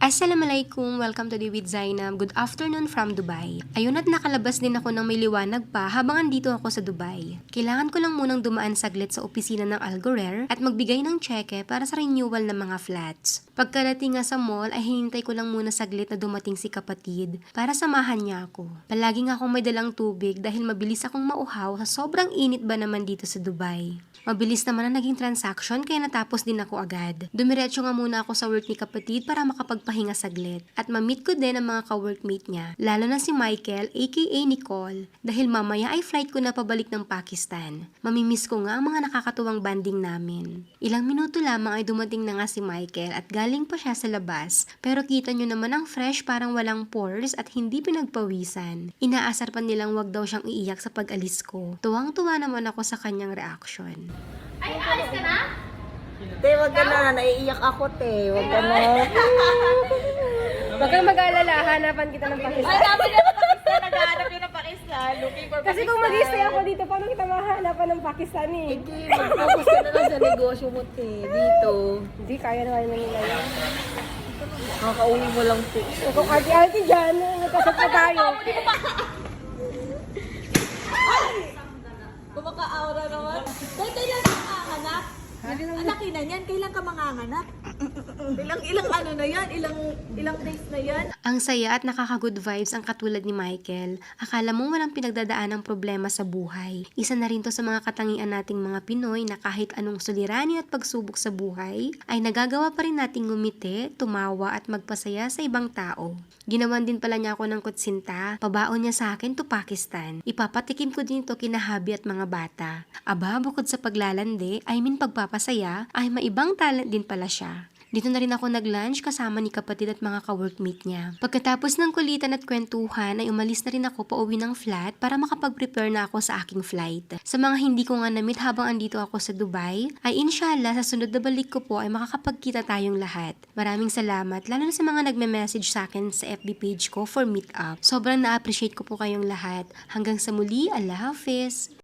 Assalamualaikum! Welcome to the with Zainab. Good afternoon from Dubai. Ayun at nakalabas din ako ng may liwanag pa habang andito ako sa Dubai. Kailangan ko lang munang dumaan saglit sa opisina ng Algorare at magbigay ng cheque para sa renewal ng mga flats. Pagkarating nga sa mall ay hinintay ko lang muna saglit na dumating si kapatid para samahan niya ako. Palagi nga akong may dalang tubig dahil mabilis akong mauhaw sa sobrang init ba naman dito sa Dubai. Mabilis naman ang naging transaction kaya natapos din ako agad. Dumiretso nga muna ako sa work ni kapatid para makapagpahinga saglit. At ma-meet ko din ang mga ka-workmate niya, lalo na si Michael aka Nicole dahil mamaya ay flight ko na pabalik ng Pakistan. Mamimiss ko nga ang mga nakakatuwang banding namin. Ilang minuto lamang ay dumating na nga si Michael at galing pa siya sa labas. Pero kita nyo naman ang fresh parang walang pores at hindi pinagpawisan. Inaasar pa nilang wag daw siyang iiyak sa pag-alis ko. Tuwang-tuwa naman ako sa kanyang reaction. Ay, alis ka na? Te, wag ka na. Naiiyak ako, te. Wag ka na. Huwag kang mag-alala, hanapan kita ng Ay, Pakistan. dapat na Pakistan. Naghahanap yun ng Pakistan. Looking for Kasi kung mag-stay ako dito, paano kita mahanapan ng Pakistan eh? Hindi, mag-focus ka na lang sa negosyo mo, te. Dito. Hindi, kaya naman nila yun. Kakauwi mo lang, te. Kung arti-arti dyan, magkasap pa tayo. Kumaka-aura naman. Dahil kailan ka manganganak? Alaki na yan. Kailan ka manganganak? Ilang ano na yan? Ilang days na yan? Ang saya at nakaka-good vibes ang katulad ni Michael. Akala mo walang pinagdadaan ng problema sa buhay. Isa na rin to sa mga katangian nating mga Pinoy na kahit anong suliranin at pagsubok sa buhay, ay nagagawa pa rin nating ngumiti, tumawa at magpasaya sa ibang tao. Ginawan din pala niya ako ng kutsinta. Pabaon niya sa akin to Pakistan. Ipapatikim ko din ito kina Habi at mga bata. Aba, bukod sa paglalandi, pagpapasaya, ay maibang talent din pala siya. Dito na rin ako nag-lunch kasama ni kapatid at mga ka-workmate niya. Pagkatapos ng kulitan at kwentuhan ay umalis na rin ako pauwi ng flat para makapag-prepare na ako sa aking flight. Sa mga hindi ko nga na-meet habang andito ako sa Dubai, ay inshallah sa sunod na balik ko po ay makakapagkita tayong lahat. Maraming salamat lalo na sa mga nagme-message sa akin sa FB page ko for meet up. Sobrang na-appreciate ko po kayong lahat. Hanggang sa muli, Allah Hafiz!